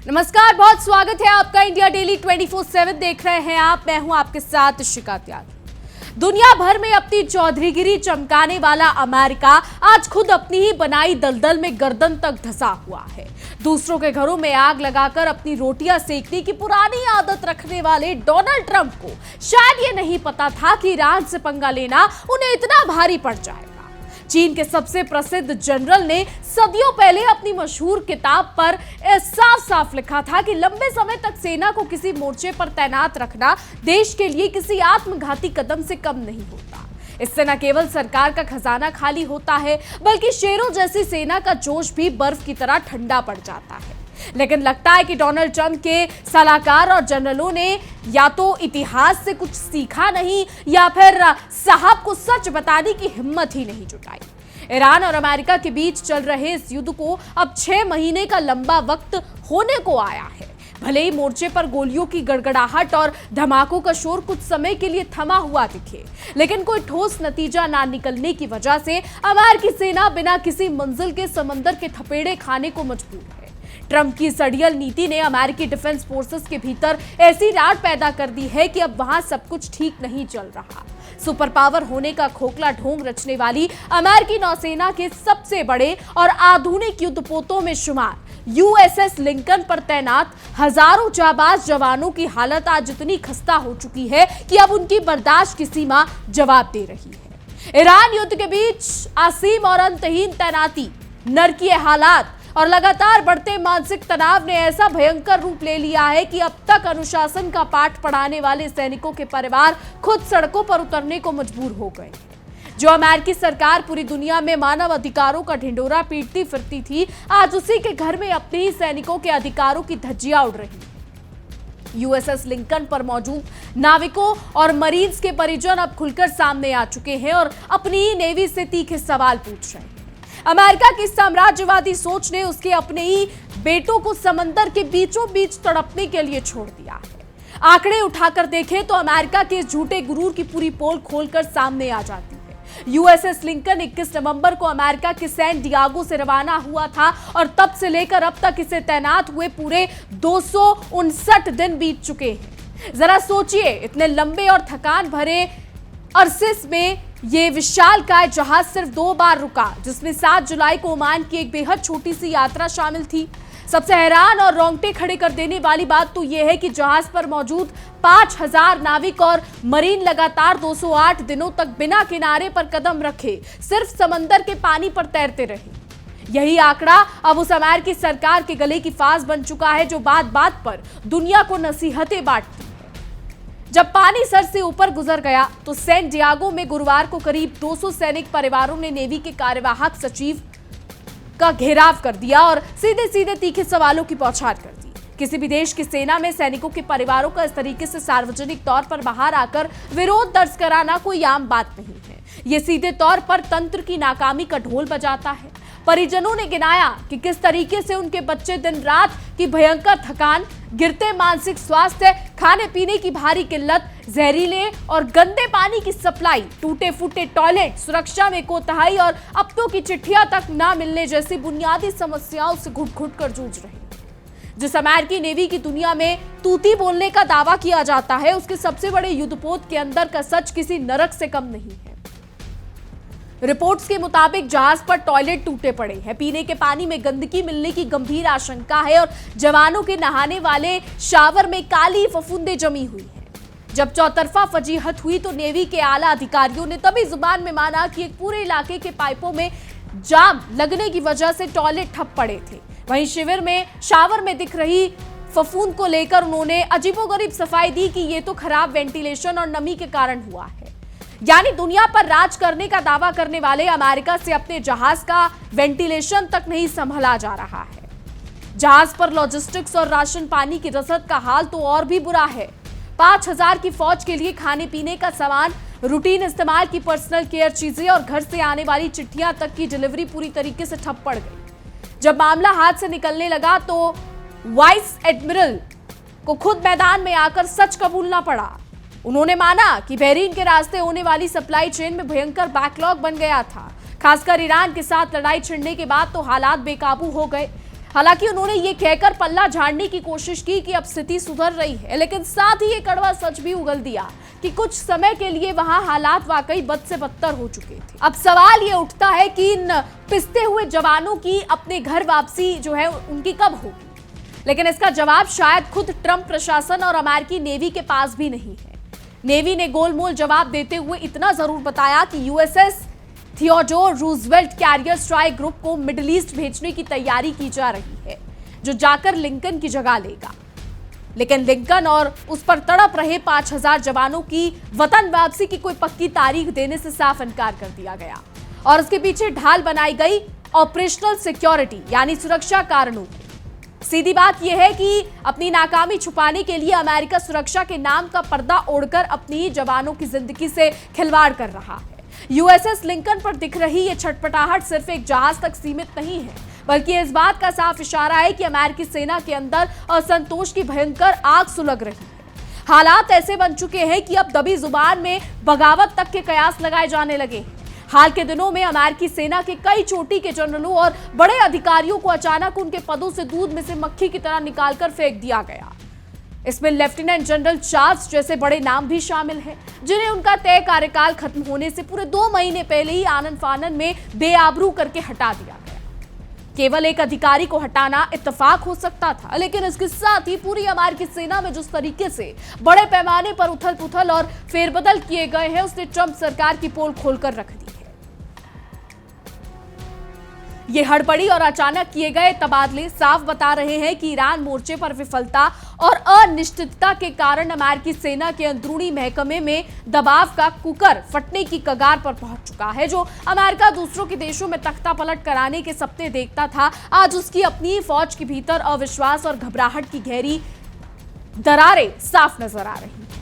नमस्कार, बहुत स्वागत है आपका इंडिया डेली 24/7 देख रहे हैं आप। मैं हूं आपके साथ शिका त्यागी। दुनिया भर में अपनी चौधरीगिरी चमकाने वाला अमेरिका आज खुद अपनी ही बनाई दलदल में गर्दन तक धंसा हुआ है। दूसरों के घरों में आग लगाकर अपनी रोटियां सेकने की पुरानी आदत रखने वाले डोनाल्ड ट्रंप को शायद ये नहीं पता था कि ईरान से पंगा लेना उन्हें इतना भारी पड़ जाएगा। चीन के सबसे प्रसिद्ध जनरल ने सदियों पहले अपनी मशहूर किताब पर साफ साफ लिखा था कि लंबे समय तक सेना को किसी मोर्चे पर तैनात रखना देश के लिए किसी आत्मघाती कदम से कम नहीं होता। इससे न केवल सरकार का खजाना खाली होता है, बल्कि शेरों जैसी सेना का जोश भी बर्फ की तरह ठंडा पड़ जाता है। लेकिन लगता है कि डोनाल्ड ट्रंप के सलाहकार और जनरलों ने या तो इतिहास से कुछ सीखा नहीं या फिर साहब को सच बताने की हिम्मत ही नहीं जुटाई। ईरान और अमेरिका के बीच चल रहे इस युद्ध को अब 6 महीने का लंबा वक्त होने को आया है। भले ही मोर्चे पर गोलियों की गड़गड़ाहट और धमाकों का शोर कुछ समय के लिए थमा हुआ दिखे, लेकिन कोई ठोस नतीजा ना निकलने की वजह से अमेरिकी सेना बिना किसी मंजिल के समंदर के थपेड़े खाने को मजबूर है। ट्रंप की सड़ियल नीति ने अमेरिकी डिफेंस फोर्सेस के भीतर ऐसी राड पैदा कर दी है कि अब वहां सब कुछ ठीक नहीं चल रहा। सुपर पावर होने का खोखला ढोंग रचने वाली अमेरिकी नौसेना के सबसे बड़े और आधुनिक युद्धपोतों में शुमार यूएसएस लिंकन पर तैनात हजारों जाबाज जवानों की हालत आज इतनी खस्ता हो चुकी है कि अब उनकी बर्दाश्त की सीमा जवाब दे रही है। ईरान युद्ध के बीच असीम और अंतहीन तैनाती, नरकीय हालात और लगातार बढ़ते मानसिक तनाव ने ऐसा भयंकर रूप ले लिया है कि अब तक अनुशासन का पाठ पढ़ाने वाले सैनिकों के परिवार खुद सड़कों पर उतरने को मजबूर हो गए। जो अमेरिकी सरकार पूरी दुनिया में मानव अधिकारों का ढिंडोरा पीटती फिरती थी, आज उसी के घर में अपने ही सैनिकों के अधिकारों की धज्जियां उड़ रही है। यूएसएस लिंकन पर मौजूद नाविकों और मरीन्स के परिजन अब खुलकर सामने आ चुके हैं और अपनी ही नेवी से तीखे सवाल पूछ रहे हैं। अमेरिका की साम्राज्यवादी सोच ने उसके अपने ही बेटों को समंदर के बीचों बीच तड़पने के लिए छोड़ दिया है। आंकड़े उठाकर देखें तो अमेरिका के इस झूठे गुरूर की पूरी पोल खोलकर सामने आ जाती है। यूएसएस लिंकन 21 नवंबर को अमेरिका के सैन डियागो से रवाना हुआ था और तब से लेकर अब तक इसे तैनात हुए पूरे 259 दिन बीत चुके हैं। जरा सोचिए, इतने लंबे और थकान भरे अरसे में ये विशालकाय जहाज सिर्फ 2 बार रुका, जिसमें 7 जुलाई को ओमान की एक बेहद छोटी सी यात्रा शामिल थी। सबसे हैरान और रोंगटे खड़े कर देने वाली बात तो यह है कि जहाज पर मौजूद 5000 नाविक और मरीन लगातार 208 दिनों तक बिना किनारे पर कदम रखे सिर्फ समंदर के पानी पर तैरते रहे। यही आंकड़ा अब उस अमेरिकी सरकार के गले की फांस बन चुका है, जो बात बात पर दुनिया को नसीहतें बांटती है। जब पानी सर से ऊपर गुजर गया तो सैन डियागो में गुरुवार को करीब 200 सैनिक परिवारों ने नेवी के कार्यवाहक सचिव का घेराव कर दिया और सीधे सीधे तीखे सवालों की बौछार कर दी। किसी भी देश की सेना में सैनिकों के परिवारों का इस तरीके से सार्वजनिक तौर पर बाहर आकर विरोध दर्ज कराना कोई आम बात नहीं है। ये सीधे तौर पर तंत्र की नाकामी का ढोल बजाता है। परिजनों ने गिनाया कि किस तरीके से उनके बच्चे दिन रात की भयंकर थकान, गिरते मानसिक स्वास्थ्य, खाने पीने की भारी किल्लत, जहरीले और गंदे पानी की सप्लाई, टूटे फूटे टॉयलेट, सुरक्षा में कोताही और अपनों की चिट्ठियां तक ना मिलने जैसी बुनियादी समस्याओं से घुट घुट कर जूझ रहे हैं। जिस अमेरिकी नेवी की दुनिया में तूती बोलने का दावा किया जाता है, उसके सबसे बड़े युद्धपोत के अंदर का सच किसी नरक से कम नहीं है। रिपोर्ट्स के मुताबिक जहाज पर टॉयलेट टूटे पड़े हैं, पीने के पानी में गंदगी मिलने की गंभीर आशंका है और जवानों के नहाने वाले शावर में काली फफूंदे जमी हुई हैं। जब चौतरफा फजीहत हुई तो नेवी के आला अधिकारियों ने तभी जुबान में माना कि एक पूरे इलाके के पाइपों में जाम लगने की वजह से टॉयलेट ठप पड़े थे। वहीं शिविर में शावर में दिख रही फफूंद को लेकर उन्होंने अजीबोगरीब सफाई दी कि ये तो खराब वेंटिलेशन और नमी के कारण हुआ है। यानी दुनिया पर राज करने का दावा करने वाले अमेरिका से अपने जहाज का वेंटिलेशन तक नहीं संभला जा रहा है। जहाज पर लॉजिस्टिक्स और राशन पानी की रसद का हाल तो और भी बुरा है। 5000 की फौज के लिए खाने पीने का सामान, रूटीन इस्तेमाल की पर्सनल केयर चीजें और घर से आने वाली चिट्ठियां तक की डिलीवरी पूरी तरीके से ठप पड़ गई। जब मामला हाथ से निकलने लगा तो वाइस एडमिरल को खुद मैदान में आकर सच कबूलना पड़ा। उन्होंने माना कि बहरीन के रास्ते होने वाली सप्लाई चेन में भयंकर बैकलॉग बन गया था। खासकर ईरान के साथ लड़ाई छिड़ने के बाद तो हालात बेकाबू हो गए। हालांकि उन्होंने ये कहकर पल्ला झाड़ने की कोशिश की कि अब स्थिति सुधर रही है, लेकिन साथ ही ये कड़वा सच भी उगल दिया कि कुछ समय के लिए वहां हालात वाकई बद से बदतर हो चुके थे। अब सवाल ये उठता है कि इन पिसते हुए जवानों की अपने घर वापसी जो है उनकी कब होगी, लेकिन इसका जवाब शायद खुद ट्रंप प्रशासन और अमेरिकी नेवी के पास भी नहीं है। नेवी ने गोलमोल जवाब देते हुए इतना जरूर बताया कि USS Theodore Roosevelt carrier strike group को मिडिल ईस्ट भेजने की तैयारी की जा रही है, जो जाकर लिंकन की जगह लेगा। लेकिन लिंकन और उस पर तड़प रहे 5000 जवानों की वतन वापसी की कोई पक्की तारीख देने से साफ इनकार कर दिया गया और उसके पीछे ढाल बनाई गई ऑपरेशनल सिक्योरिटी यानी सुरक्षा कारणों की। सीधी बात यह है कि अपनी नाकामी छुपाने के लिए अमेरिका सुरक्षा के नाम का पर्दा ओढ़कर अपनी जवानों की जिंदगी से खिलवाड़ कर रहा है। यूएसएस लिंकन पर दिख रही ये छटपटाहट सिर्फ एक जहाज तक सीमित नहीं है, बल्कि इस बात का साफ इशारा है कि अमेरिकी सेना के अंदर असंतोष की भयंकर आग सुलग रही है। हालात ऐसे बन चुके हैं कि अब दबी जुबान में बगावत तक के कयास लगाए जाने लगे हैं। हाल के दिनों में अमेरिकी सेना के कई चोटी के जनरलों और बड़े अधिकारियों को अचानक उनके पदों से दूध में से मक्खी की तरह निकालकर फेंक दिया गया। इसमें लेफ्टिनेंट जनरल चार्ल्स जैसे बड़े नाम भी शामिल हैं, जिन्हें उनका तय कार्यकाल खत्म होने से पूरे 2 महीने पहले ही आनन फानन में बेआबरू करके हटा दिया गया। केवल एक अधिकारी को हटाना इत्तेफाक हो सकता था, लेकिन इसके साथ ही पूरी अमेरिकी सेना में जिस तरीके से बड़े पैमाने पर उथल पुथल और फेरबदल किए गए हैं, उसने ट्रंप सरकार की पोल खोलकर रख दी है। ये हड़बड़ी और अचानक किए गए तबादले साफ बता रहे हैं कि ईरान मोर्चे पर विफलता और अनिश्चितता के कारण अमेरिकी सेना के अंदरूनी महकमे में दबाव का कुकर फटने की कगार पर पहुंच चुका है। जो अमेरिका दूसरों के देशों में तख्ता पलट कराने के सपने देखता था, आज उसकी अपनी फौज के भीतर अविश्वास और घबराहट की गहरी दरारें साफ नजर आ रही हैं।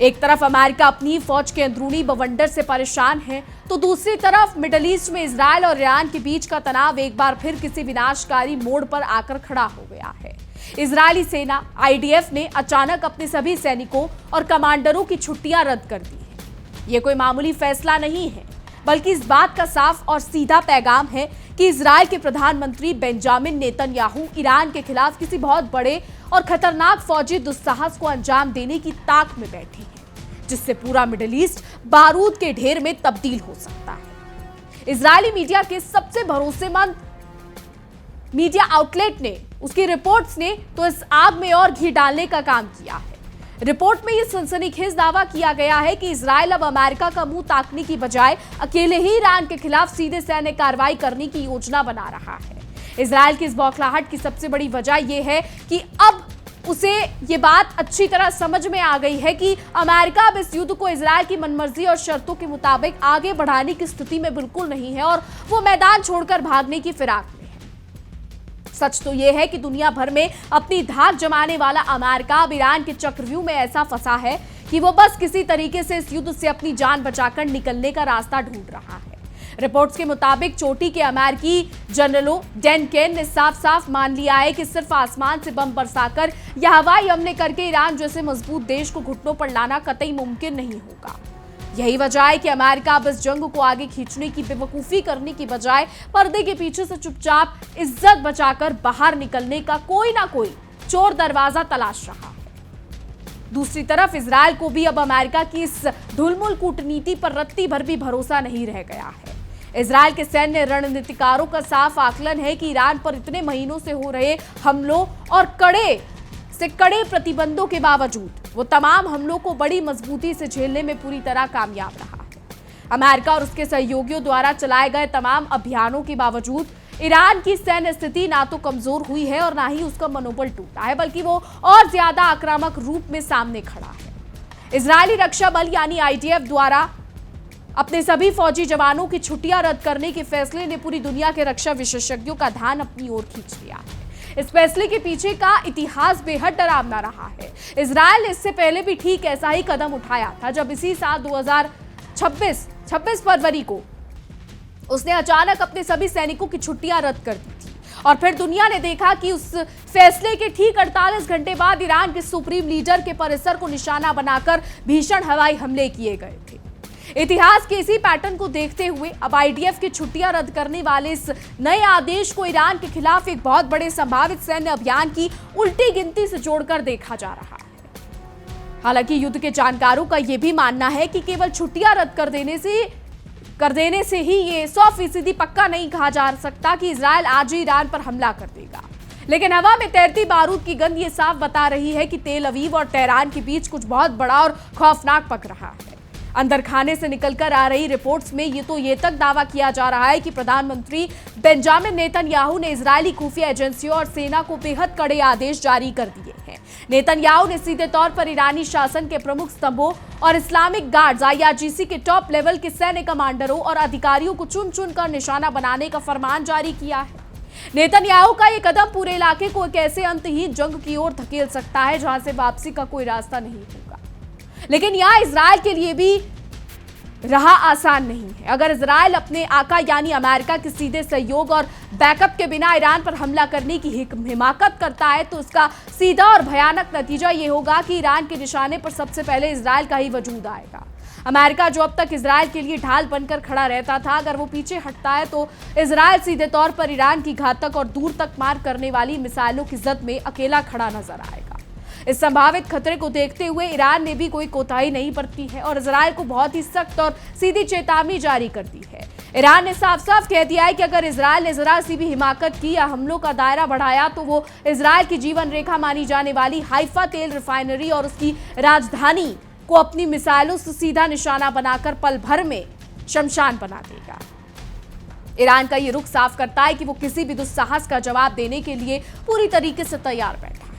एक तरफ अमेरिका अपनी फौज के अंदरूनी बवंडर से परेशान है, तो दूसरी तरफ मिडिल ईस्ट में इजराइल और ईरान के बीच का तनाव एक बार फिर किसी विनाशकारी मोड़ पर आकर खड़ा हो गया है। इजरायली सेना आईडीएफ ने अचानक अपने सभी सैनिकों और कमांडरों की छुट्टियां रद्द कर दी है। यह कोई मामूली फैसला नहीं है, बल्कि इस बात का साफ और सीधा पैगाम है कि इजराइल के प्रधानमंत्री बेंजामिन नेतन्याहू ईरान के खिलाफ किसी बहुत बड़े और खतरनाक फौजी दुस्साहस को अंजाम देने की ताक में बैठे हैं, जिससे पूरा मिडिल ईस्ट बारूद के ढेर में तब्दील हो सकता है। इजरायली मीडिया के सबसे भरोसेमंद मीडिया आउटलेट ने, उसकी रिपोर्ट्स ने तो इस आग में और घी डालने का काम किया है। रिपोर्ट में यह सनसनीखेज दावा किया गया है कि इजराइल अब अमेरिका का मुंह ताकने की बजाय अकेले ही ईरान के खिलाफ सीधे सैन्य कार्रवाई करने की योजना बना रहा है। इजराइल की इस बौखलाहट की सबसे बड़ी वजह यह है कि अब उसे ये बात अच्छी तरह समझ में आ गई है कि अमेरिका अब इस युद्ध को इजराइल की मनमर्जी और शर्तों के मुताबिक आगे बढ़ाने की स्थिति में बिल्कुल नहीं है और वो मैदान छोड़कर भागने की फिराक में है। सच तो यह है कि दुनिया भर में अपनी धाक जमाने वाला अमेरिका अब ईरान के चक्रव्यूह में ऐसा फंसा है कि वो बस किसी तरीके से इस युद्ध से अपनी जान बचाकर निकलने का रास्ता ढूंढ रहा है। रिपोर्ट्स के मुताबिक चोटी के अमेरिकी जनरलों डैन केन ने साफ साफ मान लिया है कि सिर्फ आसमान से बम बरसाकर या हवाई हमले करके ईरान जैसे मजबूत देश को घुटनों पर लाना कतई मुमकिन नहीं होगा। यही वजह है कि अमेरिका अब इस जंग को आगे खींचने की बेवकूफी करने की बजाय पर्दे के पीछे से चुपचाप इज्जत बचाकर बाहर निकलने का कोई ना कोई चोर दरवाजा तलाश रहा है। दूसरी तरफ इजराइल को भी अब अमेरिका की इस धुलमुल कूटनीति पर रत्ती भर भी भरोसा नहीं रह गया है। इजराइल के सैन्य रणनीतिकारों का साफ आकलन है कि ईरान पर इतने महीनों से हो रहे हमलों और कड़े से कड़े प्रतिबंधों के बावजूद वो तमाम हमलों को बड़ी मजबूती से झेलने में पूरी तरह कामयाब रहा है। अमेरिका और उसके सहयोगियों द्वारा चलाए गए तमाम अभियानों के बावजूद ईरान की सैन्य स्थिति ना तो कमजोर हुई है और ना ही उसका मनोबल टूटा है, बल्कि वो और ज्यादा आक्रामक रूप में सामने खड़ा है। इजरायली रक्षा बल यानी आईडीएफ द्वारा अपने सभी फौजी जवानों की छुट्टियां रद्द करने के फैसले ने पूरी दुनिया के रक्षा विशेषज्ञों का ध्यान अपनी ओर खींच लिया है। इस फैसले के पीछे का इतिहास बेहद डरावना रहा है। इजरायल ने इससे पहले भी ठीक ऐसा ही कदम उठाया था, जब इसी साल 2026 फरवरी को उसने अचानक अपने सभी सैनिकों की छुट्टियां रद्द कर दी थी और फिर दुनिया ने देखा कि उस फैसले के ठीक 48 घंटे बाद ईरान के सुप्रीम लीडर के परिसर को निशाना बनाकर भीषण हवाई हमले किए गए थे। इतिहास के इसी पैटर्न को देखते हुए अब आईडीएफ की छुट्टियां रद्द करने वाले इस नए आदेश को ईरान के खिलाफ एक बहुत बड़े संभावित सैन्य अभियान की उल्टी गिनती से जोड़कर देखा जा रहा है। हालांकि युद्ध के जानकारों का यह भी मानना है कि केवल छुट्टियां रद्द कर देने से ही ये 100% पक्का नहीं कहा जा सकता कि इजरायल आज ही ईरान पर हमला कर देगा। लेकिन हवा में तैरती बारूद की गंध ये साफ बता रही है कि तेल अवीव और तेहरान के बीच कुछ बहुत बड़ा और खौफनाक पक रहा है। अंदर खाने से निकलकर आ रही रिपोर्ट्स में ये तक दावा किया जा रहा है कि प्रधानमंत्री बेंजामिन नेतन्याहू ने इजरायली खुफिया एजेंसियों और सेना को बेहद कड़े आदेश जारी कर दिए हैं। नेतन्याहू ने सीधे तौर पर ईरानी शासन के प्रमुख स्तंभों और इस्लामिक गार्ड्स IRGC के टॉप लेवल के सैन्य कमांडरों और अधिकारियों को चुन चुनकर निशाना बनाने का फरमान जारी किया है। नेतन्याहू का ये कदम पूरे इलाके को एक ऐसे अंतहीन जंग की ओर धकेल सकता है जहां से वापसी का कोई रास्ता नहीं होगा। लेकिन यह इजरायल के लिए भी रहा आसान नहीं है। अगर इजरायल अपने आका यानी अमेरिका के सीधे सहयोग और बैकअप के बिना ईरान पर हमला करने की हिमाकत करता है तो इसका सीधा और भयानक नतीजा ये होगा कि ईरान के निशाने पर सबसे पहले इजरायल का ही वजूद आएगा। अमेरिका जो अब तक इजरायल के लिए ढाल बनकर खड़ा रहता था, अगर वो पीछे हटता है तो इजरायल सीधे तौर पर ईरान की घातक और दूर तक मार करने वाली मिसाइलों की जद में अकेला खड़ा नजर आएगा। इस संभावित खतरे को देखते हुए ईरान ने भी कोई कोताही नहीं बरती है और इजरायल को बहुत ही सख्त और सीधी चेतावनी जारी कर दी है। ईरान ने साफ साफ कह दिया है कि अगर इजरायल ने जरा सी भी हिमाकत की या हमलों का दायरा बढ़ाया तो वो इजरायल की जीवन रेखा मानी जाने वाली हाइफा तेल रिफाइनरी और उसकी राजधानी को अपनी मिसाइलों से सीधा निशाना बनाकर पल भर में शमशान बना देगा। ईरान का ये रुख साफ करता है कि वो किसी भी दुस्साहस का जवाब देने के लिए पूरी तरीके से तैयार बैठा है।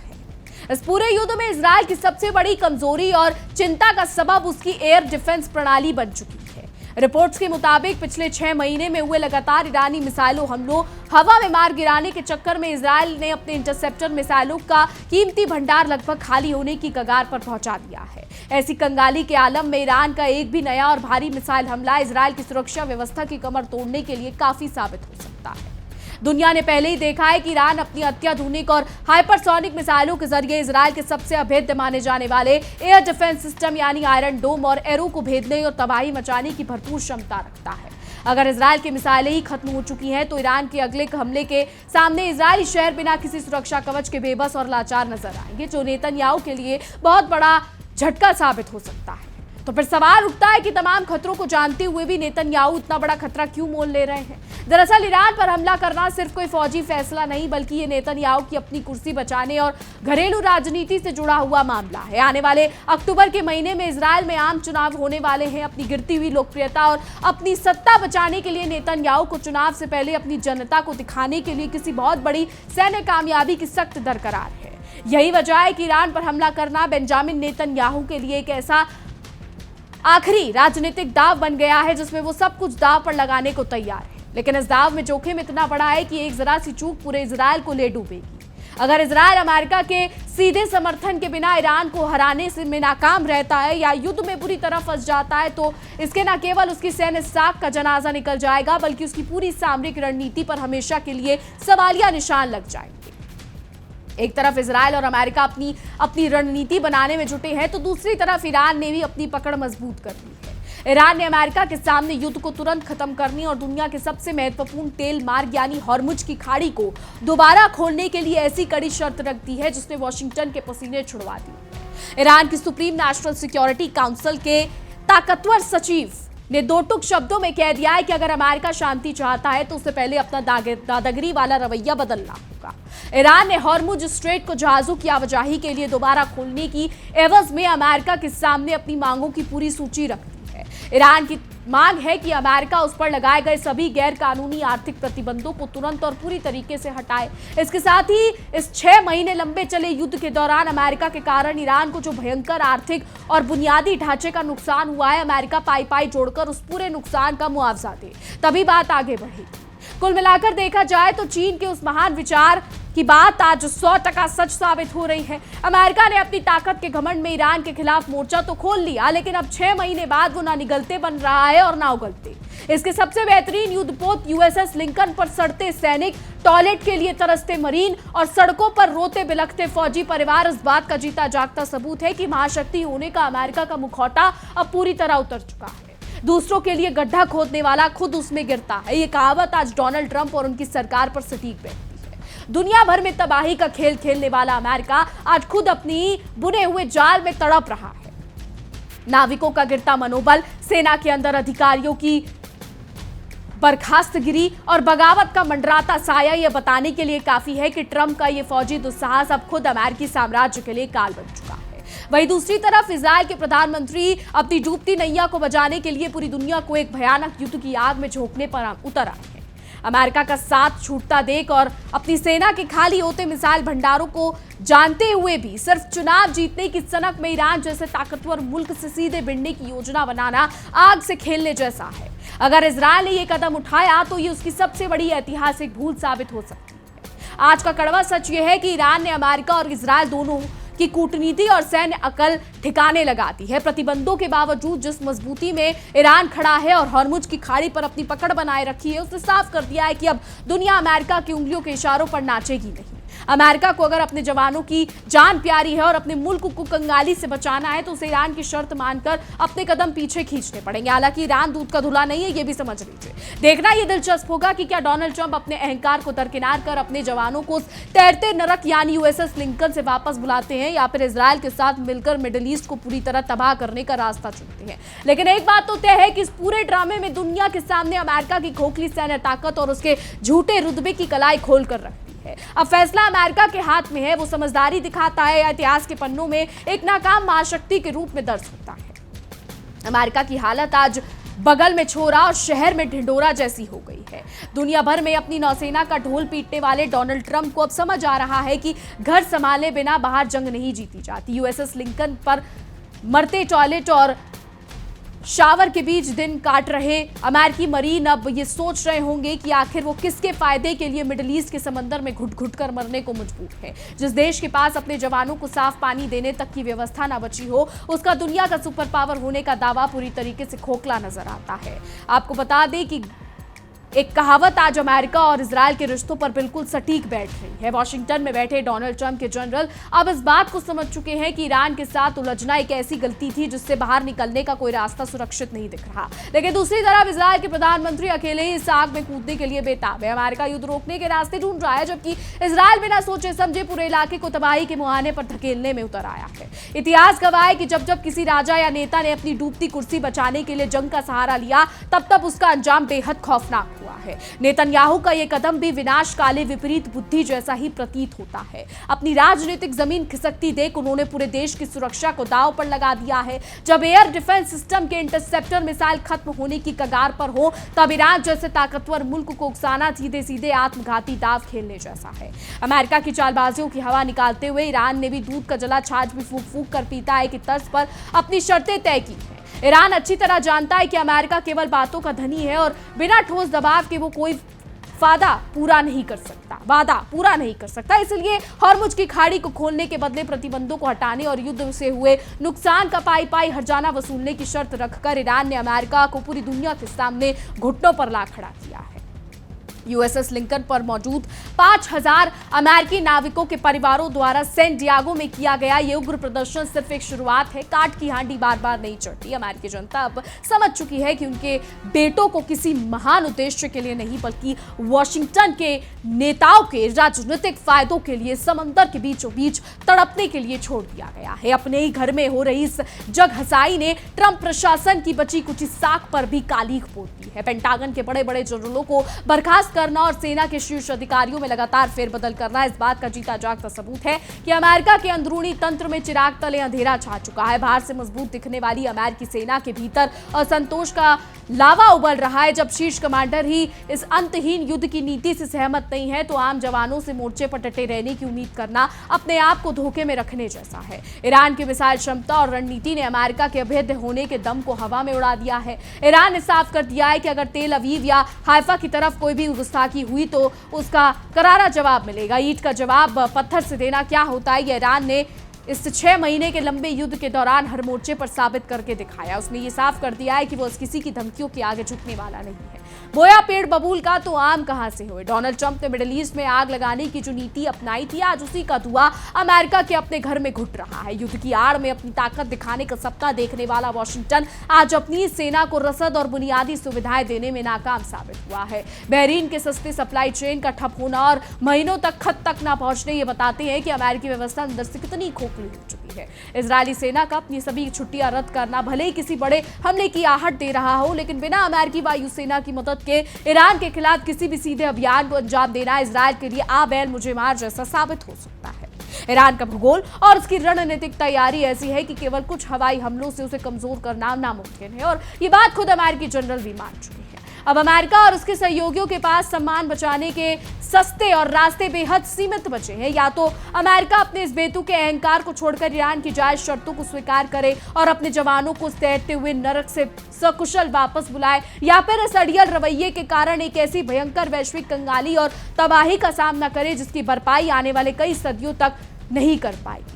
इस पूरे युद्ध में इजरायल की सबसे बड़ी कमजोरी और चिंता का सबब उसकी एयर डिफेंस प्रणाली बन चुकी है। रिपोर्ट्स के मुताबिक पिछले 6 महीने में हुए लगातार ईरानी मिसाइलों हमलों हवा में मार गिराने के चक्कर में इजरायल ने अपने इंटरसेप्टर मिसाइलों का कीमती भंडार लगभग खाली होने की कगार पर पहुंचा दिया है। ऐसी कंगाली के आलम में ईरान का एक भी नया और भारी मिसाइल हमला इजरायल की सुरक्षा व्यवस्था की कमर तोड़ने के लिए काफी साबित हो सकता है। दुनिया ने पहले ही देखा है कि ईरान अपनी अत्याधुनिक और हाइपरसोनिक मिसाइलों के जरिए इजरायल के सबसे अभेद्य माने जाने वाले एयर डिफेंस सिस्टम यानी आयरन डोम और एरो को भेदने और तबाही मचाने की भरपूर क्षमता रखता है। अगर इजरायल की मिसाइलें ही खत्म हो चुकी हैं तो ईरान के अगले हमले के सामने इजरायली शहर बिना किसी सुरक्षा कवच के बेबस और लाचार नजर आएंगे, जो नेतन्याहू के लिए बहुत बड़ा झटका साबित हो सकता है। तो फिर सवाल उठता है कि तमाम खतरों को जानते हुए भी नेतन्याहू इतना बड़ा खतरा क्यों मोल ले रहे हैं। दरअसल ईरान पर हमला करना सिर्फ कोई फौजी फैसला नहीं, बल्कि ये नेतन्याहू की अपनी कुर्सी बचाने और घरेलू राजनीति से जुड़ा हुआ मामला है। आने वाले अक्टूबर के महीने में इजरायल में आम चुनाव होने वाले हैं। अपनी गिरती हुई लोकप्रियता और अपनी सत्ता बचाने के लिए नेतन्याहू को चुनाव से पहले अपनी जनता को दिखाने के लिए किसी बहुत बड़ी सैन्य कामयाबी की सख्त दरकरार है। यही वजह है कि ईरान पर हमला करना बेंजामिन नेतन्याहू के लिए एक ऐसा आखिरी राजनीतिक दाव बन गया है जिसमें वो सब कुछ दाव पर लगाने को तैयार है। लेकिन इस दाव में जोखिम इतना बड़ा है कि एक जरा सी चूक पूरे इजरायल को ले डूबेगी। अगर इजरायल अमेरिका के सीधे समर्थन के बिना ईरान को हराने से में नाकाम रहता है या युद्ध में बुरी तरह फंस जाता है तो इसके न केवल उसकी सैन्य साख का जनाजा निकल जाएगा, बल्कि उसकी पूरी सामरिक रणनीति पर हमेशा के लिए सवालिया निशान लग जाएंगे। एक तरफ इजरायल और अमेरिका अपनी रणनीति बनाने में जुटे हैं तो दूसरी तरफ ईरान ने भी अपनी पकड़ मजबूत कर ली है। ईरान ने अमेरिका के सामने युद्ध को तुरंत खत्म करने और दुनिया के सबसे महत्वपूर्ण तेल मार्ग यानी हॉर्मुज की खाड़ी को दोबारा खोलने के लिए ऐसी कड़ी शर्त रख दी है जिसने वॉशिंगटन के पसीने छुड़वा दिए। ईरान की सुप्रीम नेशनल सिक्योरिटी काउंसिल के ताकतवर सचिव ने दो टुक शब्दों में कह दिया है कि अगर अमेरिका शांति चाहता है तो उससे पहले अपना दादागिरी वाला रवैया बदलना होगा। ईरान ने हॉर्मुज स्ट्रेट को जहाजों की आवाजाही के लिए दोबारा खोलने की एवज में अमेरिका के सामने अपनी मांगों की पूरी सूची रख दी है। ईरान की मांग है कि अमेरिका उस पर लगाए गए सभी गैर कानूनी आर्थिक प्रतिबंधों को तुरंत और पूरी तरीके से हटाए। इसके साथ ही इस 6 महीने लंबे चले युद्ध के दौरान अमेरिका के कारण ईरान को जो भयंकर आर्थिक और बुनियादी ढांचे का नुकसान हुआ है, अमेरिका पाई पाई जोड़कर उस पूरे नुकसान का मुआवजा दे, तभी बात आगे बढ़ेगी। कुल मिलाकर देखा जाए तो चीन के उस महान विचार की बात आज 100% सच साबित हो रही है। अमेरिका ने अपनी ताकत के घमंड में ईरान के खिलाफ मोर्चा तो खोल लिया, लेकिन अब 6 महीने बाद वो ना निगलते बन रहा है और ना उगलते। इसके सबसे बेहतरीन युद्धपोत USS लिंकन पर सड़ते सैनिक, टॉयलेट के लिए तरसते मरीन और सड़कों पर रोते बिलखते फौजी परिवार इस बात का जीता जागता सबूत है कि महाशक्ति होने का अमेरिका का मुखौटा अब पूरी तरह उतर चुका है। दूसरों के लिए गड्ढा खोदने वाला खुद उसमें गिरता है। ये कहावत आज डोनाल्ड ट्रंप और उनकी सरकार पर सटीक बैठती है। दुनिया भर में तबाही का खेल खेलने वाला अमेरिका आज खुद अपनी बुने हुए जाल में तड़प रहा है। नाविकों का गिरता मनोबल, सेना के अंदर अधिकारियों की बर्खास्तगिरी और बगावत का मंडराता साया यह बताने के लिए काफी है कि ट्रंप का यह फौजी दुस्साहस अब खुद अमेरिकी साम्राज्य के लिए काल बन चुका है। वहीं दूसरी तरफ इजरायल के प्रधानमंत्री अपनी डूबती नैया को बचाने के लिए पूरी दुनिया को एक भयानक युद्ध की आग में झोंकने पर उतर आए हैं। अमेरिका का साथ छूटता देख और अपनी सेना के खाली होते मिसाइल भंडारों को जानते हुए भी सिर्फ चुनाव जीतने की सनक में ईरान जैसे ताकतवर मुल्क से सीधे भिड़ने की योजना बनाना आग से खेलने जैसा है। अगर इजरायल ने यह कदम उठाया तो ये उसकी सबसे बड़ी ऐतिहासिक भूल साबित हो सकती है। आज का कड़वा सच यह है कि ईरान ने अमेरिका और इजरायल दोनों की कूटनीति और सैन्य अकल ठिकाने लगा दी है। प्रतिबंधों के बावजूद जिस मजबूती में ईरान खड़ा है और हॉर्मुज की खाड़ी पर अपनी पकड़ बनाए रखी है, उसने साफ कर दिया है कि अब दुनिया अमेरिका की उंगलियों के इशारों पर नाचेगी नहीं। अमेरिका को अगर अपने जवानों की जान प्यारी है और अपने मुल्क को कंगाली से बचाना है तो उसे ईरान की शर्त मानकर अपने कदम पीछे खींचने पड़ेंगे। हालांकि ईरान दूध का धुला नहीं है, ये भी समझ लीजिए। देखना यह दिलचस्प होगा कि क्या डोनाल्ड ट्रंप अपने अहंकार को दरकिनार कर अपने जवानों को तैरते नरक यानी यूएसएस लिंकन से वापस बुलाते हैं या फिर इजरायल के साथ मिलकर मिडिल ईस्ट को पूरी तरह तबाह करने का रास्ता चुनते हैं। लेकिन एक बात तो तय है कि इस पूरे ड्रामे में दुनिया के सामने अमेरिका की खोखली सैन्य ताकत और उसके झूठे रुतबे की कलाई खोल कर रखती है। अब फैसला अमेरिका के हाथ में है, वो समझदारी दिखाता है या इतिहास के पन्नों में एक नाकाम महाशक्ति के रूप में दर्ज होता है। अमेरिका की हालत आज बगल में छोरा और शहर में ढिंडोरा जैसी हो गई है। दुनिया भर में अपनी नौसेना का ढोल पीटने वाले डोनाल्ड ट्रंप को अब समझ आ रहा है कि घर संभाले बिना बाहर जंग नहीं जीती जाती। यूएसएस लिंकन पर मरते टॉयलेट और शावर के बीच दिन काट रहे अमेरिकी मरीन अब ये सोच रहे होंगे कि आखिर वो किसके फायदे के लिए मिडिल ईस्ट के समंदर में घुट घुट कर मरने को मजबूर है। जिस देश के पास अपने जवानों को साफ पानी देने तक की व्यवस्था न बची हो, उसका दुनिया का सुपर पावर होने का दावा पूरी तरीके से खोखला नजर आता है। आपको बता दें कि एक कहावत आज अमेरिका और इजरायल के रिश्तों पर बिल्कुल सटीक बैठ रही है। वॉशिंगटन में बैठे डोनाल्ड ट्रंप के जनरल अब इस बात को समझ चुके हैं कि ईरान के साथ उलझना एक ऐसी गलती थी जिससे बाहर निकलने का कोई रास्ता सुरक्षित नहीं दिख रहा। लेकिन दूसरी तरफ इजरायल के प्रधानमंत्री अकेले ही इस आग में कूदने के लिए बेताब है। अमेरिका युद्ध रोकने के रास्ते ढूंढ रहा है, जबकि इजरायल बिना सोचे समझे पूरे इलाके को तबाही के मुहाने पर धकेलने में उतर आया है। इतिहास गवाह है कि जब जब किसी राजा या नेता ने अपनी डूबती कुर्सी बचाने के लिए जंग का सहारा लिया, तब तब उसका अंजाम बेहद खौफनाक हुआ है। नेतन्याहू का यह कदम भी विनाशकाली विपरीत बुद्धि जैसा ही प्रतीत होता है। अपनी राजनीतिक जमीन खिसकती देख उन्होंने पूरे देश की सुरक्षा को दांव पर लगा दिया है। जब एयर डिफेंस सिस्टम के इंटरसेप्टर मिसाइल खत्म होने की कगार पर हो, तब ईरान जैसे ताकतवर मुल्क को उकसाना सीधे सीधे आत्मघाती दाव खेलने जैसा है। अमेरिका की चालबाजियों की हवा निकालते हुए ईरान ने भी दूध का जला छाछ भी फूंक फूंक कर पीता है की तर्ज पर अपनी शर्तें तय की है। ईरान अच्छी तरह जानता है कि अमेरिका केवल बातों का धनी है और बिना ठोस दबाव के वो कोई वादा पूरा नहीं कर सकता। इसलिए हॉर्मुज की खाड़ी को खोलने के बदले प्रतिबंधों को हटाने और युद्ध से हुए नुकसान का पाई पाई हर्जाना वसूलने की शर्त रखकर ईरान ने अमेरिका को पूरी दुनिया के सामने घुटनों पर ला खड़ा किया है। यूएसएस लिंकन पर मौजूद 5000 अमेरिकी नाविकों के परिवारों द्वारा सैन डियागो में किया गया ये उग्र प्रदर्शन सिर्फ एक शुरुआत है। काट की हांडी बार बार नहीं चढ़ती। अमेरिकी जनता अब समझ चुकी है कि उनके बेटों को किसी महान उद्देश्य के लिए नहीं बल्कि वॉशिंगटन के नेताओं के राजनीतिक फायदों के लिए समंदर के बीचों बीच तड़पने के लिए छोड़ दिया गया है। अपने ही घर में हो रही इस जगहसाई ने ट्रंप प्रशासन की बची कुची साख पर भी कालीख पोत दी है। पेंटागन के बड़े बड़े जनरलों को बर्खास्त करना और सेना के शीर्ष अधिकारियों में लगातार फेरबदल करना इस बात का जीता जागता सबूत है कि अमेरिका के अंदरूनी तंत्र में चिराग तले अंधेरा छा चुका है। बाहर से मजबूत दिखने वाली अमेरिकी सेना के भीतर असंतोष का लावा उबल रहा है। जब शीर्ष कमांडर ही इस अंतहीन युद्ध की नीति से सहमत नहीं है तो आम जवानों से मोर्चे पर डटे रहने की उम्मीद करना अपने आप को धोखे में रखने जैसा है। ईरान की मिसाइल क्षमता और रणनीति ने अमेरिका के अभेद्य होने के दम को हवा में उड़ा दिया है। ईरान ने साफ कर दिया है कि अगर तेल अवीव या हाइफा की तरफ कोई भी गुस्ताखी हुई तो उसका करारा जवाब मिलेगा। ईंट का जवाब पत्थर से देना क्या होता है, ये ईरान ने इस 6 महीने के लंबे युद्ध के दौरान हर मोर्चे पर साबित करके दिखाया। उसने ये साफ कर दिया है कि वो किसी की धमकियों के आगे झुकने वाला नहीं है। बोया पेड़ बबूल का तो आम कहां से हुए। डोनाल्ड ट्रंप ने मिडिल ईस्ट में आग लगाने की जो नीति अपनाई थी, आज उसी का धुआं अमेरिका के अपने घर में घुट रहा है। युद्ध की आड़ में अपनी ताकत दिखाने का सपना देखने वाला वॉशिंगटन आज अपनी सेना को रसद और बुनियादी सुविधाएं देने में नाकाम साबित हुआ है। बहरीन के सस्ते सप्लाई चेन का ठप होना और महीनों तक खत तक ना पहुंचने ये बताते हैं कि अमेरिकी व्यवस्था अंदर से कितनी खोखली हो चुकी है। इजरायली सेना का अपनी सभी छुट्टियां रद्द करना भले ही किसी बड़े हमले की आहट दे रहा हो, लेकिन बिना अमेरिकी वायुसेना की मदद के ईरान के खिलाफ किसी भी सीधे अभियान को अंजाम देना इजरायल के लिए आ बैल मुझे मार जैसा साबित हो सकता है। ईरान का भूगोल और उसकी रणनीतिक तैयारी ऐसी है कि केवल कुछ हवाई हमलों से उसे कमजोर करना नामुमकिन है और ये बात खुद अमेरिकी जनरल भी मान चुके हैं। अब अमेरिका और उसके सहयोगियों के पास सम्मान बचाने के सस्ते और रास्ते बेहद सीमित बचे हैं। या तो अमेरिका अपने इस बेतुके अहंकार को छोड़कर ईरान की जायज शर्तों को स्वीकार करे और अपने जवानों को तैरते हुए नरक से सकुशल वापस बुलाए, या फिर इस अड़ियल रवैये के कारण एक ऐसी भयंकर वैश्विक कंगाली और तबाही का सामना करे जिसकी भरपाई आने वाले कई सदियों तक नहीं कर पाएगी।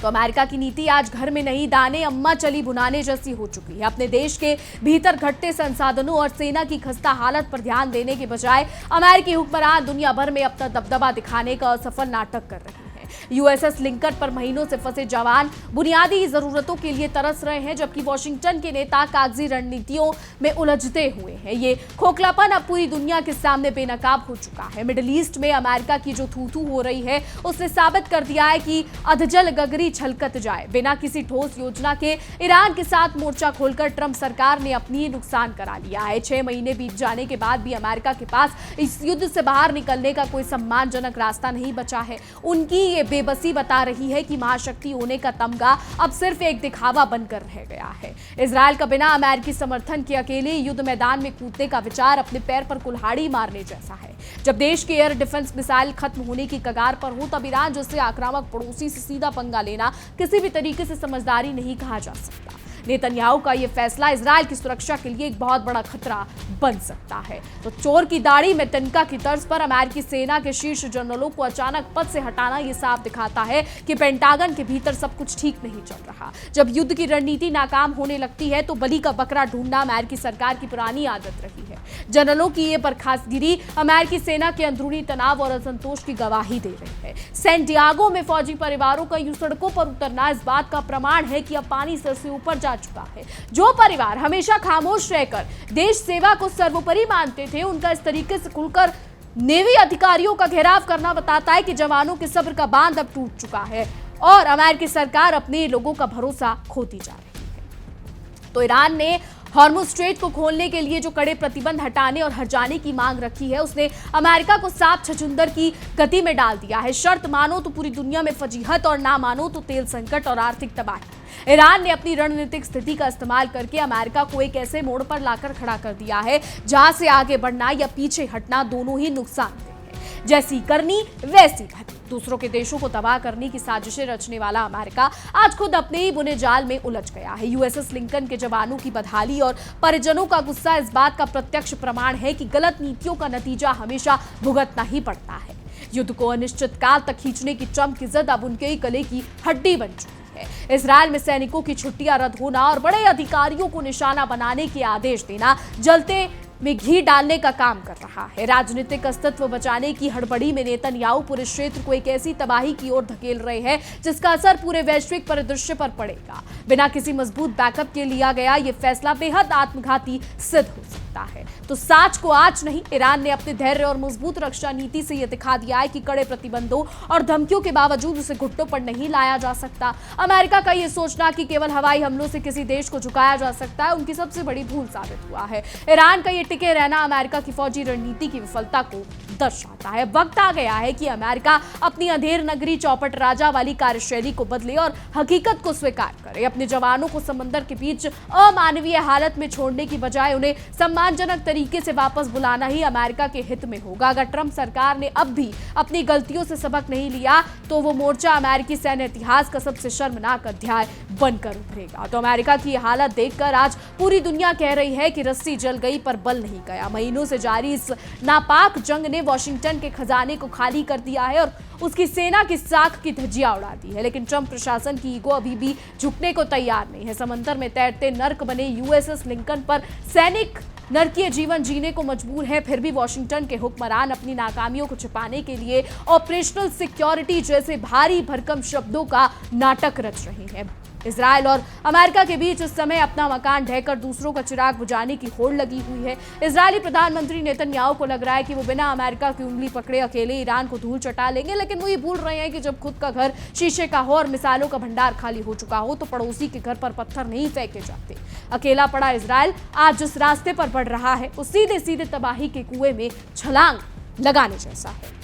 तो अमेरिका की नीति आज घर में नहीं दाने अम्मा चली भुनाने जैसी हो चुकी है। अपने देश के भीतर घटते संसाधनों और सेना की खस्ता हालत पर ध्यान देने के बजाय अमेरिकी हुक्मरान दुनिया भर में अपना दबदबा दिखाने का असफल नाटक कर रहे हैं। यूएसएस लिंकन पर महीनों से फंसे जवान बुनियादी जरूरतों के लिए तरस रहे हैं, जबकि वॉशिंगटन के नेता कागजी रणनीतियों में उलझते हुए हैं। ये खोखलापन अब पूरी दुनिया के सामने बेनकाब हो चुका है। मिडिल ईस्ट में अमेरिका की जो थू-थू हो रही है उसने साबित कर दिया है कि अधजल गगरी छलकत जाए। बिना किसी ठोस योजना के ईरान के साथ मोर्चा खोलकर ट्रंप सरकार ने अपनी ही नुकसान करा लिया है। 6 महीने बीत जाने के बाद भी अमेरिका के पास इस युद्ध से बाहर निकलने का कोई सम्मानजनक रास्ता नहीं बचा है। उनकी ये बेबसी बता रही है कि महाशक्ति होने का तमगा अब सिर्फ एक दिखावा बनकर रह गया है। इजरायल का बिना अमेरिकी समर्थन के अकेले युद्ध मैदान में कूदने का विचार अपने पैर पर कुल्हाड़ी मारने जैसा है। जब देश के एयर डिफेंस मिसाइल खत्म होने की कगार पर हो, तब ईरान जैसे आक्रामक पड़ोसी से सीधा पंगा लेना किसी भी तरीके से समझदारी नहीं कहा जा सकता। नेतन्याहू का यह फैसला इजरायल की सुरक्षा के लिए एक बहुत बड़ा खतरा बन सकता है। तो चोर की दाढ़ी में तिनका की तर्ज पर अमेरिकी सेना के शीर्ष जनरलों को अचानक पद से हटाना यह साफ दिखाता है कि पेंटागन के भीतर सब कुछ ठीक नहीं चल रहा। जब युद्ध की रणनीति नाकाम होने लगती है तो बलि का बकरा ढूंढना अमेरिकी सरकार की पुरानी आदत रही है। जनरलों की ये बर्खास्तगिरी अमेरिकी सेना के अंदरूनी तनाव और असंतोष की गवाही दे रही है। सैन डियागो में फौजी परिवारों का यूं सड़कों पर उतरना इस बात का प्रमाण है कि अब पानी सर से ऊपर जा चुका है। जो परिवार हमेशा खामोश रहकर देश सेवा को सर्वोपरि मानते थे, उनका इस तरीके से खुलकर नेवी अधिकारियों का घेराव करना बताता है कि जवानों के सब्र का बांध अब टूट चुका है और अमेरिकी सरकार अपने लोगों का भरोसा खोती जा रही है। तो ईरान ने हॉर्मुज स्ट्रेट को खोलने के लिए जो कड़े प्रतिबंध हटाने और हटाने की मांग रखी है, उसने अमेरिका को साफ छछूंदर की गति में डाल दिया है। शर्त मानो तो पूरी दुनिया में फजीहत और ना मानो तो तेल संकट और आर्थिक तबाही। ईरान ने अपनी रणनीतिक स्थिति का इस्तेमाल करके अमेरिका को एक ऐसे मोड़ पर लाकर खड़ा कर दिया है जहां से आगे बढ़ना या पीछे हटना दोनों ही नुकसानदेह है। जैसी करनी वैसी भरनी। दूसरों के देशों को तबाह करने की साजिशें रचने वाला अमेरिका आज खुद अपने ही बुने जाल में उलझ गया है। यूएसएस लिंकन के जवानों की बदहाली और परिजनों का गुस्सा इस बात का प्रत्यक्ष प्रमाण है कि गलत नीतियों का नतीजा हमेशा भुगतना ही पड़ता है। युद्ध को अनिश्चित काल तक खींचने की ट्रंप की जिद अब उनके ही गले की हड्डी बन चुकी है। इजरायल में सैनिकों की छुट्टियां रद्द होना और बड़े अधिकारियों को निशाना बनाने के आदेश देना जलते में घी डालने का काम कर रहा है। राजनीतिक अस्तित्व बचाने की हड़बड़ी में नेतन्याहू पूरे क्षेत्र को एक ऐसी तबाही की ओर धकेल रहे हैं जिसका असर पूरे वैश्विक परिदृश्य पर पड़ेगा। बिना किसी मजबूत बैकअप के लिया गया यह फैसला बेहद आत्मघाती सिद्ध हो सकता है। तो साच को आज नहीं, ईरान ने अपने धैर्य और मजबूत रक्षा नीति से यह दिखा दिया है कि कड़े प्रतिबंधों और धमकियों के बावजूद उसे घुट्टों पर नहीं लाया जा सकता। अमेरिका का यह सोचना कि केवल हवाई हमलों से किसी देश को झुकाया जा सकता है, उनकी सबसे बड़ी भूल साबित हुआ है। ईरान का टिके रहना अमेरिका की फौजी रणनीति की विफलता को दर्शाता है। वक्त आ गया है कि अमेरिका अपनी अंधेर नगरी चौपट राजा वाली कार्यशैली को बदले और हकीकत को स्वीकार करे। अपने जवानों को समंदर के बीच अमानवीय हालत में छोड़ने की बजाय उन्हें सम्मानजनक तरीके से वापस बुलाना ही अमेरिका के हित में होगा। अगर ट्रंप सरकार ने अब भी अपनी गलतियों से सबक नहीं लिया तो वो मोर्चा अमेरिकी सैन्य इतिहास का सबसे शर्मनाक अध्याय बनकर उभरेगा। तो अमेरिका की हालत देखकर आज पूरी दुनिया कह रही है कि रस्सी जल गई पर बल नहीं गया। महीनों से जारी इस नापाक जंग ने वॉशिंगटन के खजाने को खाली कर दिया है और उसकी सेना की साख की धज्जियां उड़ा दी है। लेकिन ट्रंप प्रशासन की ईगो अभी भी झुकने को तैयार नहीं है। समंदर में तैरते नर्क बने यूएसएस लिंकन पर सैनिक नरकीय जीवन जीने को मजबूर है, फिर भी वॉशिंगटन के हुक्मरान अपनी नाकामियों को छिपाने के लिए ऑपरेशनल सिक्योरिटी जैसे भारी भरकम शब्दों का नाटक रच रहे हैं। इजराइल और अमेरिका के बीच इस समय अपना मकान ढहकर दूसरों का चिराग बुझाने की होड़ लगी हुई है। इजरायली प्रधानमंत्री नेतन्याहू को लग रहा है कि वो बिना अमेरिका की उंगली पकड़े अकेले ईरान को धूल चटा लेंगे, लेकिन वो ये भूल रहे हैं कि जब खुद का घर शीशे का हो और मिसाइलों का भंडार खाली हो चुका हो तो पड़ोसी के घर पर पत्थर नहीं फेंके जाते। अकेला पड़ा इजराइल आज जिस रास्ते पर बढ़ रहा है वो सीधे सीधे तबाही के कुएं में छलांग लगाने जैसा है।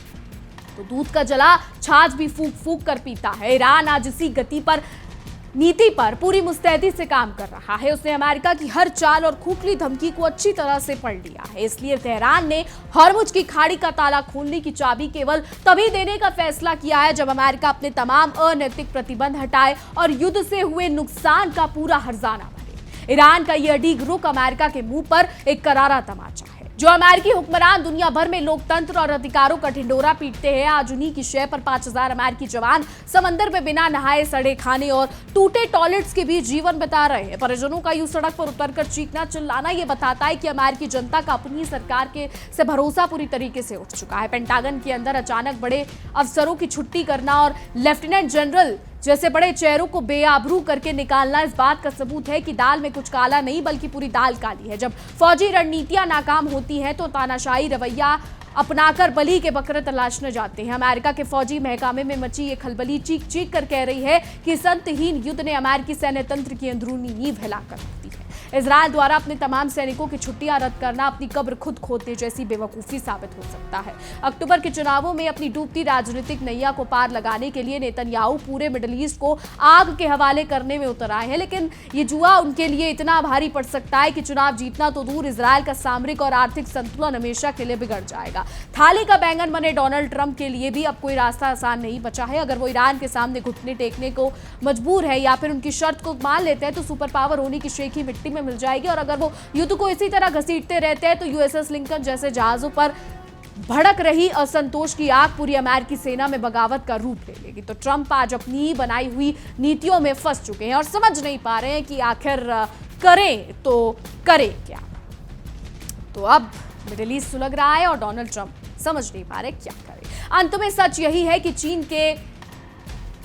तो दूध का जला छाछ भी फूक फूक कर पीता है। ईरान आज इसी गति पर नीति पर पूरी मुस्तैदी से काम कर रहा है। उसने अमेरिका की हर चाल और खोखली धमकी को अच्छी तरह से पढ़ लिया है। इसलिए तेहरान ने हॉर्मुज की खाड़ी का ताला खोलने की चाबी केवल तभी देने का फैसला किया है जब अमेरिका अपने तमाम अनैतिक प्रतिबंध हटाए और युद्ध से हुए नुकसान का पूरा हर्जाना भरे। ईरान का यह अड़ीग रुख अमेरिका के मुंह पर एक करारा तमाचा है। जो अमेरिकी हुक्मरान दुनिया भर में लोकतंत्र और अधिकारों का ढिंडोरा पीटते हैं, आज उन्हीं की शय पर 5000 अमेरिकी जवान समंदर में बिना नहाए सड़े खाने और टूटे टॉयलेट्स के बीच जीवन बिता रहे हैं। परिजनों का यूं सड़क पर उतरकर चीखना चिल्लाना ये बताता है कि अमेरिकी जनता का अपनी सरकार के से भरोसा पूरी तरीके से उठ चुका है। पेंटागन के अंदर अचानक बड़े अफसरों की छुट्टी करना और लेफ्टिनेंट जनरल जैसे बड़े चेहरों को बेआबरू करके निकालना इस बात का सबूत है कि दाल में कुछ काला नहीं बल्कि पूरी दाल काली है। जब फौजी रणनीतियां नाकाम होती हैं तो तानाशाही रवैया अपनाकर बलि के बकरे तलाशने जाते हैं। अमेरिका के फौजी महकामे में मची ये खलबली चीख चीख कर कह रही है कि संतहीन युद्ध ने अमेरिकी सैन्य तंत्र की अंदरूनी नींव हिलाकर रख दी है। इजरायल द्वारा अपने तमाम सैनिकों की छुट्टियां रद्द करना अपनी कब्र खुद खोदने जैसी बेवकूफी साबित हो सकता है। अक्टूबर के चुनावों में अपनी डूबती राजनीतिक नैया को पार लगाने के लिए नेतन्याहू पूरे मिडिल ईस्ट को आग के हवाले करने में उतर आए हैं, लेकिन ये जुआ उनके लिए इतना भारी पड़ सकता है कि चुनाव जीतना तो दूर, इजरायल का सामरिक और आर्थिक संतुलन हमेशा के लिए बिगड़ जाएगा। थाली का बैंगन बने डोनाल्ड ट्रंप के लिए भी अब कोई रास्ता आसान नहीं बचा है। अगर वो ईरान के सामने घुटने टेकने को मजबूर है या फिर उनकी शर्त को मान लेते हैं तो सुपर पावर होने की शेख ही मिट्टी में मिल जाएगी। और अगर वो युद्ध को इसी तरह घसीटते रहते हैं तो यूएसएस लिंकन जैसे जहाजों पर भड़क रही असंतोष की आग पूरी अमेरिकी सेना में बगावत का रूप ले लेगी। तो ट्रंप आज अपनी ही बनाई हुई नीतियों में फंस चुके हैं और समझ नहीं पा रहे हैं कि आखिर करें तो करें क्या। तो अब मिडिल ईस्ट सुलग रहा है और डोनाल्ड ट्रंप समझ नहीं पा रहे क्या करें। अंत में सच यही है कि चीन के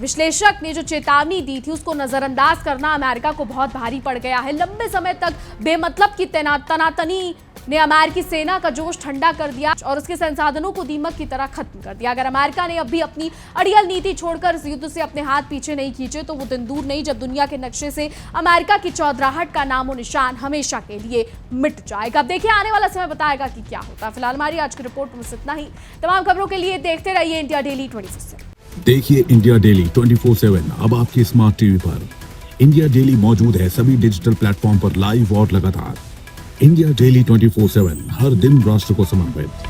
विश्लेषक ने जो चेतावनी दी थी उसको नजरअंदाज करना अमेरिका को बहुत भारी पड़ गया है। लंबे समय तक बेमतलब की तनातनी ने अमेरिकी सेना का जोश ठंडा कर दिया और उसके संसाधनों को दीमक की तरह खत्म कर दिया। अगर अमेरिका ने अब भी अपनी अड़ियल नीति छोड़कर इस युद्ध से अपने हाथ पीछे नहीं खींचे तो वो दिन दूर नहीं जब दुनिया के नक्शे से अमेरिका की चौधराहट का नामो निशान हमेशा के लिए मिट जाएगा। अब देखिए आने वाला समय बताएगा कि क्या होता। फिलहाल हमारी आज की रिपोर्ट में इतना ही। तमाम खबरों के लिए देखते रहिए इंडिया डेली 24/7। देखिए इंडिया डेली 24/7 अब आपके स्मार्ट टीवी पर। इंडिया डेली मौजूद है सभी डिजिटल प्लेटफॉर्म पर लाइव और लगातार। इंडिया डेली 24/7 हर दिन राष्ट्र को समर्पित।